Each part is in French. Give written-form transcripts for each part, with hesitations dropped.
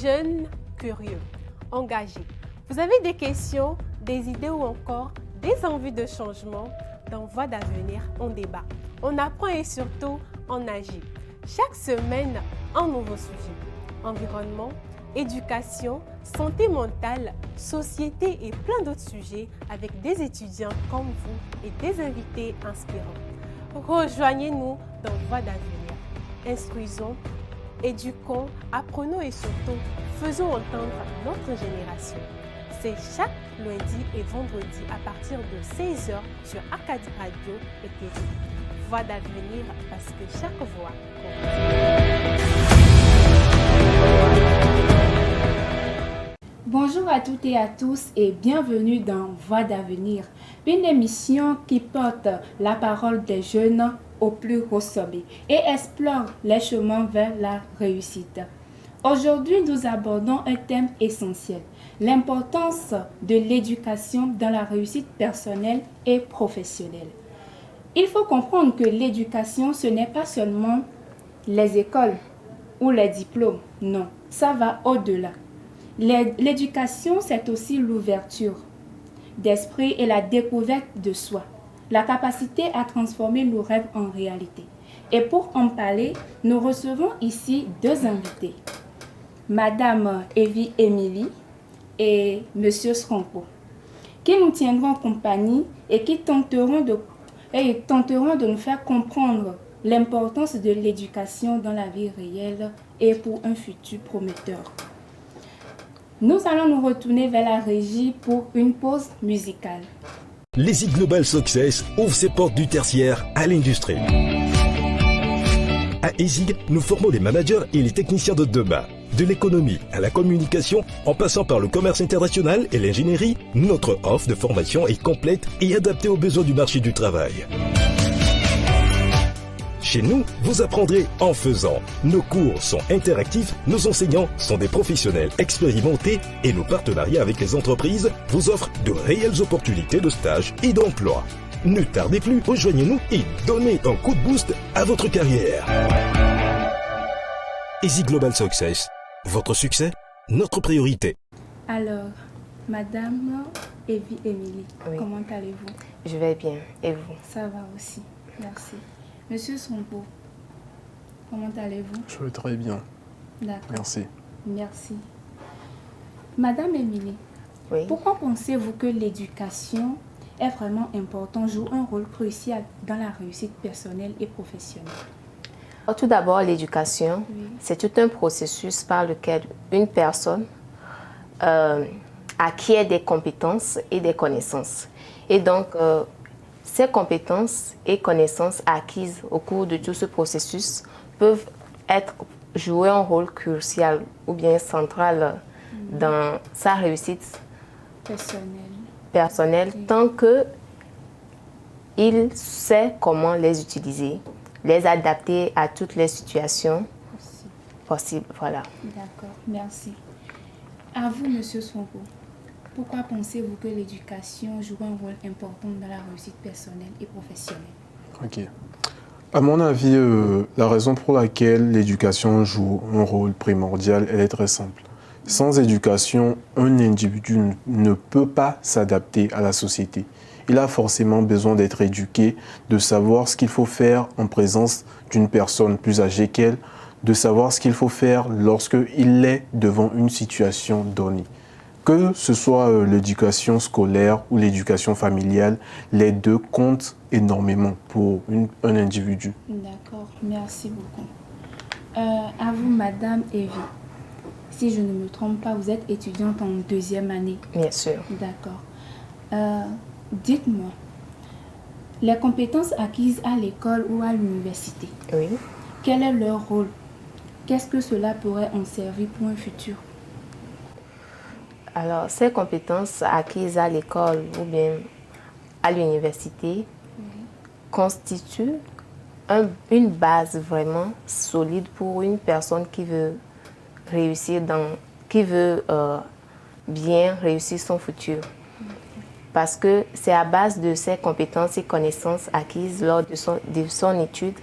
jeunes curieux, engagés. Vous avez des questions, des idées ou encore des envies de changement? Dans Voix d'avenir, on débat, on apprend et surtout on agit. Chaque semaine, un nouveau sujet. Environnement, éducation, santé mentale, société et plein d'autres sujets avec des étudiants comme vous et des invités inspirants. Rejoignez-nous dans Voix d'avenir. Instruisons, éduquons, apprenons et surtout faisons entendre notre génération. C'est chaque lundi et vendredi à partir de 16h sur Acadie Radio et TV. Voix d'avenir parce que chaque voix compte. Bonjour à toutes et à tous et bienvenue dans Voix d'avenir, une émission qui porte la parole des jeunes au plus haut sommet et explore les chemins vers la réussite. Aujourd'hui, nous abordons un thème essentiel, l'importance de l'éducation dans la réussite personnelle et professionnelle. Il faut comprendre que l'éducation, ce n'est pas seulement les écoles ou les diplômes, non, ça va au-delà. L'éducation, c'est aussi l'ouverture d'esprit et la découverte de soi, la capacité à transformer nos rêves en réalité. Et pour en parler, nous recevons ici deux invités, Madame Evie Émilie et Monsieur Sronko, qui nous tiendront compagnie et qui tenteront de nous faire comprendre l'importance de l'éducation dans la vie réelle et pour un futur prometteur. Nous allons nous retourner vers la régie pour une pause musicale. L'Easy Global Success ouvre ses portes du tertiaire à l'industrie. À ESIG, nous formons les managers et les techniciens de demain. De l'économie à la communication, en passant par le commerce international et l'ingénierie, notre offre de formation est complète et adaptée aux besoins du marché du travail. Chez nous, vous apprendrez en faisant. Nos cours sont interactifs, nos enseignants sont des professionnels expérimentés et nos partenariats avec les entreprises vous offrent de réelles opportunités de stage et d'emploi. Ne tardez plus, rejoignez-nous et donnez un coup de boost à votre carrière. Easy Global Success. Votre succès, notre priorité. Alors, Madame Evie Émilie, Oui. Comment allez-vous? Je vais bien. Et vous? Ça va aussi, merci. Monsieur Sronko, comment allez-vous? Je vais très bien, D'accord. merci. Merci. Madame Émilie, Oui. pourquoi pensez-vous que l'éducation est vraiment importante, joue un rôle crucial dans la réussite personnelle et professionnelle? Tout d'abord, l'éducation, Oui. c'est tout un processus par lequel une personne acquiert des compétences et des connaissances. Et donc, ces compétences et connaissances acquises au cours de tout ce processus peuvent jouer un rôle crucial ou bien central dans sa réussite personnelle Oui. tant qu'il sait comment les utiliser, les adapter à toutes les situations possibles. Voilà. D'accord, merci. À vous, Monsieur Sronko, pourquoi pensez-vous que l'éducation joue un rôle important dans la réussite personnelle et professionnelle? Ok. À mon avis, la raison pour laquelle l'éducation joue un rôle primordial, elle est très simple. Sans éducation, un individu ne peut pas s'adapter à la société. Il a forcément besoin d'être éduqué, de savoir ce qu'il faut faire en présence d'une personne plus âgée qu'elle, de savoir ce qu'il faut faire lorsqu'il est devant une situation donnée. Que ce soit l'éducation scolaire ou l'éducation familiale, les deux comptent énormément pour un individu. D'accord, merci beaucoup. À vous, Madame Evie. Si je ne me trompe pas, vous êtes étudiante en deuxième année. Bien sûr. D'accord. Dites-moi, les compétences acquises à l'école ou à l'université, Oui. quel est leur rôle? Qu'est-ce que cela pourrait en servir pour un futur? Alors, ces compétences acquises à l'école ou bien à l'université constituent une base vraiment solide pour une personne qui veut réussir bien réussir son futur. Parce que c'est à base de ces compétences et connaissances acquises lors de son étude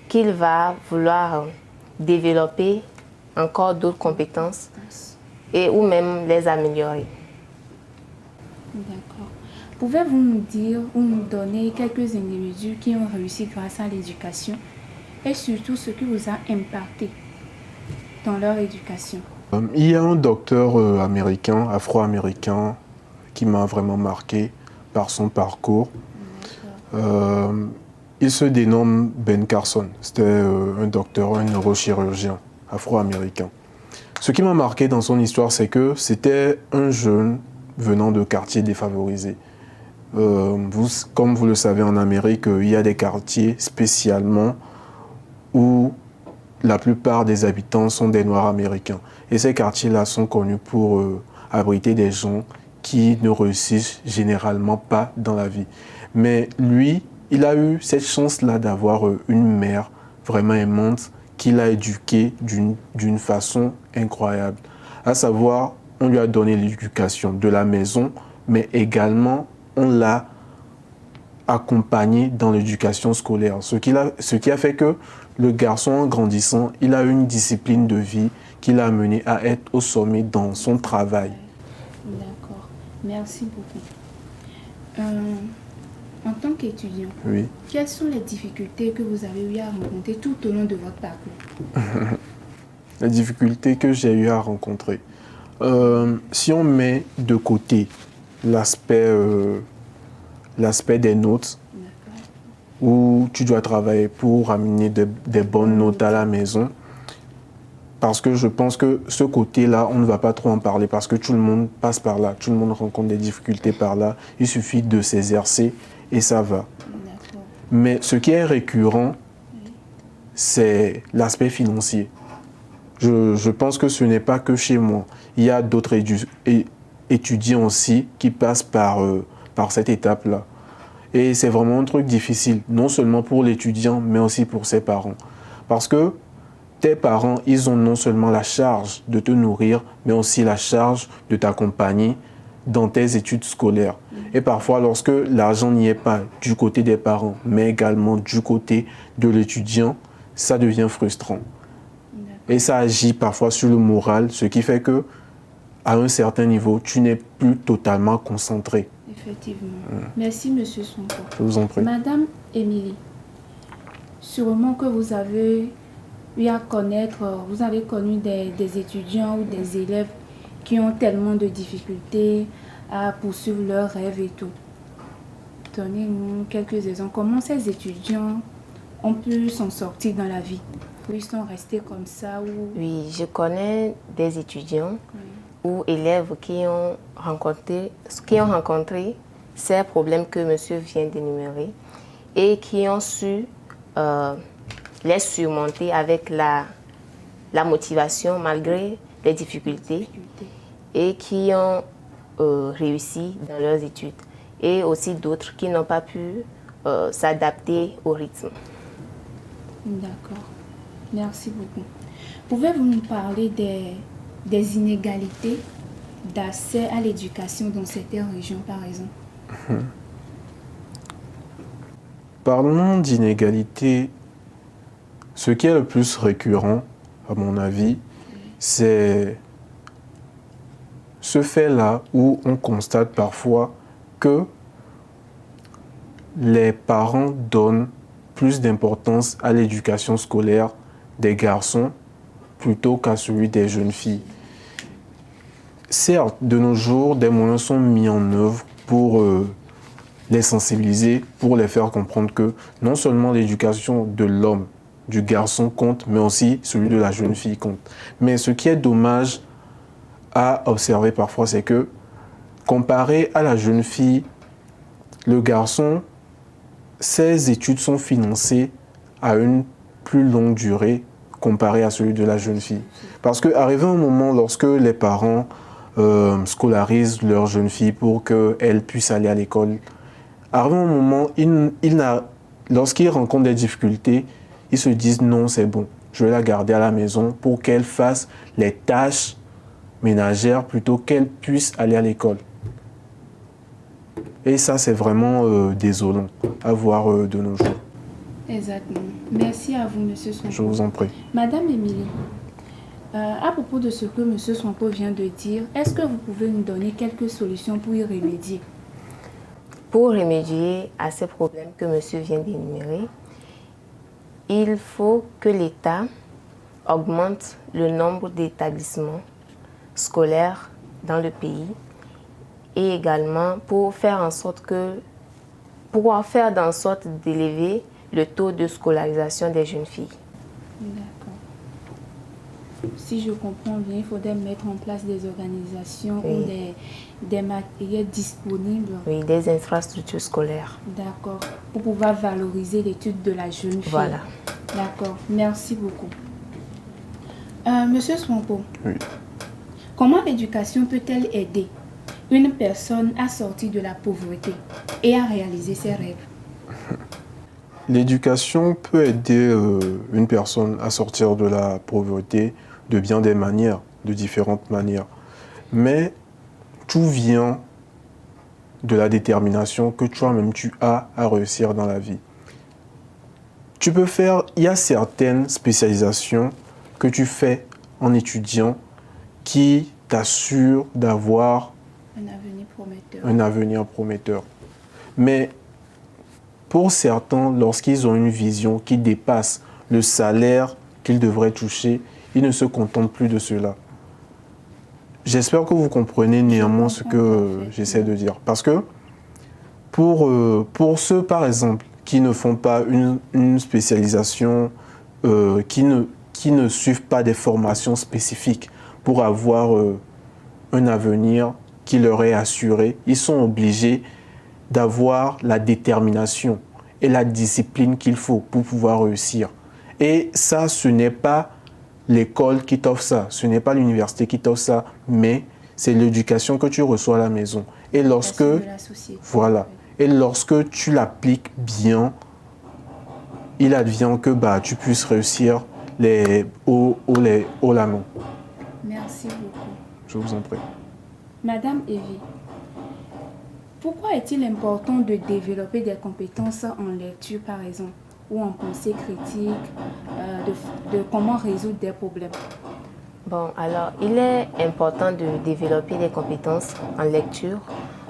qu'il va vouloir développer encore d'autres compétences et ou même les améliorer. D'accord. Pouvez-vous nous dire ou nous donner quelques individus qui ont réussi grâce à l'éducation et surtout ce qui vous a impacté dans leur éducation? Il y a un docteur américain, afro-américain, qui m'a vraiment marqué par son parcours. Il se dénomme Ben Carson. C'était un docteur, un neurochirurgien afro-américain. Ce qui m'a marqué dans son histoire, c'est que c'était un jeune venant de quartiers défavorisés. Comme vous le savez, en Amérique, il y a des quartiers spécialement où la plupart des habitants sont des Noirs américains. Et ces quartiers-là sont connus pour abriter des gens qui ne réussissent généralement pas dans la vie. Mais lui, il a eu cette chance-là d'avoir une mère vraiment aimante qui l'a éduqué d'une façon incroyable. À savoir, on lui a donné l'éducation de la maison, mais également on l'a accompagné dans l'éducation scolaire. Ce qui a fait que le garçon, en grandissant, il a une discipline de vie qui l'a amené à être au sommet dans son travail. D'accord. Merci beaucoup. En tant qu'étudiant, Oui. quelles sont les difficultés que vous avez eu à rencontrer tout au long de votre parcours? Les difficultés que j'ai eu à rencontrer. Si on met de côté l'aspect des notes, où tu dois travailler pour amener des bonnes notes à la maison, parce que je pense que ce côté-là, on ne va pas trop en parler, parce que tout le monde passe par là, tout le monde rencontre des difficultés par là, il suffit de s'exercer et ça va. Mais ce qui est récurrent, c'est l'aspect financier. Je pense que ce n'est pas que chez moi. Il y a d'autres étudiants aussi qui passent par cette étape-là. Et c'est vraiment un truc difficile, non seulement pour l'étudiant, mais aussi pour ses parents. Parce que tes parents, ils ont non seulement la charge de te nourrir, mais aussi la charge de t'accompagner dans tes études scolaires. Et parfois, lorsque l'argent n'y est pas du côté des parents, mais également du côté de l'étudiant, ça devient frustrant. Et ça agit parfois sur le moral, ce qui fait que, à un certain niveau, tu n'es plus totalement concentré. Effectivement. Merci, Monsieur Sonko. Je vous en prie. Madame Émilie, sûrement que vous avez eu à connaître, vous avez connu des étudiants ou des élèves qui ont tellement de difficultés à poursuivre leurs rêves et tout. Donnez-nous quelques exemples. Comment ces étudiants ont pu s'en sortir dans la vie? Ou ils sont restés comme ça ou... Oui, je connais des étudiants ou élèves qui ont rencontré ces problèmes que monsieur vient d'énumérer et qui ont su les surmonter avec la motivation malgré les difficultés et qui ont réussi dans leurs études. Et aussi d'autres qui n'ont pas pu s'adapter au rythme. D'accord. Merci beaucoup. Pouvez-vous nous parler des inégalités d'accès à l'éducation dans certaines régions, par exemple? Parlons d'inégalités. Ce qui est le plus récurrent, à mon avis, c'est ce fait-là où on constate parfois que les parents donnent plus d'importance à l'éducation scolaire des garçons plutôt qu'à celui des jeunes filles. Certes, de nos jours, des moyens sont mis en œuvre pour les sensibiliser, pour les faire comprendre que non seulement l'éducation de l'homme, du garçon compte, mais aussi celui de la jeune fille compte. Mais ce qui est dommage à observer parfois, c'est que comparé à la jeune fille, le garçon, ses études sont financées à une plus longue durée comparé à celui de la jeune fille. Parce qu'arrivé un moment, lorsque les parents scolarisent leur jeune fille pour qu'elle puisse aller à l'école, arrivé un moment, lorsqu'ils rencontrent des difficultés, ils se disent non, c'est bon, je vais la garder à la maison pour qu'elle fasse les tâches ménagères plutôt qu'elle puisse aller à l'école. Et ça, c'est vraiment désolant à voir de nos jours. Exactement. Merci à vous, Monsieur Sonko. Je vous en prie. Madame Émilie, À propos de ce que M. Swanko vient de dire, est-ce que vous pouvez nous donner quelques solutions pour y remédier? Pour remédier à ces problèmes que monsieur vient d'énumérer, il faut que l'État augmente le nombre d'établissements scolaires dans le pays et également pour faire en sorte d'élever le taux de scolarisation des jeunes filles. D'accord. Si je comprends bien, il faudrait mettre en place des organisations ou des matériels disponibles. Oui, des infrastructures scolaires. D'accord. Pour pouvoir valoriser l'étude de la jeune fille. Voilà. D'accord. Merci beaucoup. Monsieur Swanko, Oui. comment l'éducation peut-elle aider une personne à sortir de la pauvreté et à réaliser ses rêves? L'éducation peut aider une personne à sortir de la pauvreté de bien des manières, de différentes manières. Mais tout vient de la détermination que toi-même tu as à réussir dans la vie. Il y a certaines spécialisations que tu fais en étudiant qui t'assurent d'avoir un avenir prometteur. Mais pour certains, lorsqu'ils ont une vision qui dépasse le salaire qu'ils devraient toucher, ils ne se contentent plus de cela. J'espère que vous comprenez néanmoins ce que j'essaie de dire. Parce que pour ceux, par exemple, qui ne font pas une spécialisation, qui ne suivent pas des formations spécifiques pour avoir un avenir qui leur est assuré, ils sont obligés d'avoir la détermination et la discipline qu'il faut pour pouvoir réussir. Et ça, ce n'est pas l'école qui t'offre ça, ce n'est pas l'université qui t'offre ça, mais c'est l'éducation que tu reçois à la maison. Et lorsque, voilà, et lorsque tu l'appliques bien, il advient que tu puisses réussir les hauts la main. Merci beaucoup. Je vous en prie. Madame Evie, pourquoi est-il important de développer des compétences en lecture, par exemple, ou en pensée critique, de comment résoudre des problèmes? Bon, alors, il est important de développer des compétences en lecture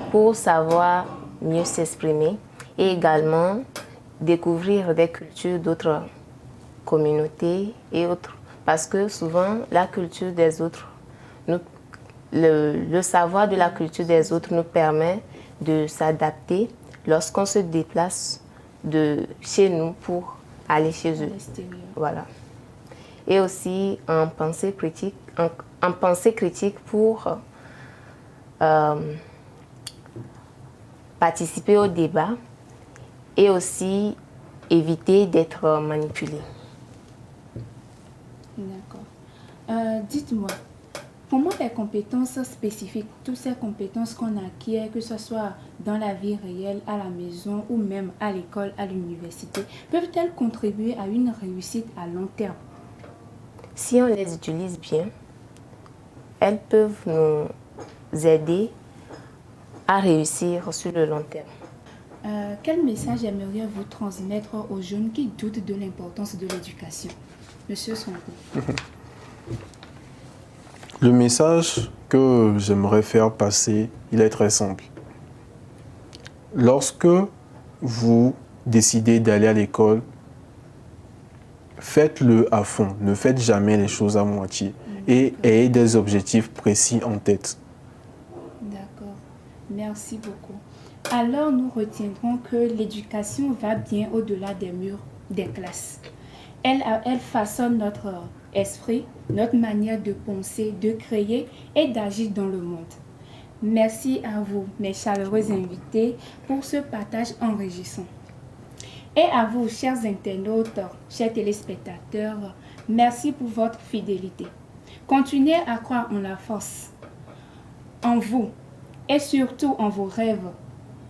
pour savoir mieux s'exprimer et également découvrir des cultures d'autres communautés et autres. Parce que souvent, la culture des autres, le savoir de la culture des autres nous permet de s'adapter lorsqu'on se déplace de chez nous pour aller chez eux. Voilà. Et aussi en pensée critique pour participer au débat et aussi éviter d'être manipulé. D'accord. Dites-moi, comment les compétences spécifiques, toutes ces compétences qu'on acquiert, que ce soit dans la vie réelle, à la maison ou même à l'école, à l'université, peuvent-elles contribuer à une réussite à long terme? Si on les utilise bien, elles peuvent nous aider à réussir sur le long terme. Quel message aimeriez-vous transmettre aux jeunes qui doutent de l'importance de l'éducation? Monsieur Swanko. Le message que j'aimerais faire passer, il est très simple. Lorsque vous décidez d'aller à l'école, faites-le à fond. Ne faites jamais les choses à moitié. Et ayez des objectifs précis en tête. D'accord. Merci beaucoup. Alors, nous retiendrons que l'éducation va bien au-delà des murs des classes. Elle façonne notre esprit, notre manière de penser, de créer et d'agir dans le monde. Merci à vous, mes chaleureux invités, pour ce partage enrichissant. Et à vous, chers internautes, chers téléspectateurs, merci pour votre fidélité. Continuez à croire en la force, en vous et surtout en vos rêves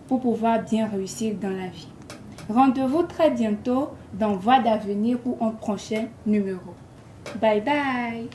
pour pouvoir bien réussir dans la vie. Rendez-vous très bientôt dans Voix d'avenir pour un prochain numéro. Bye bye!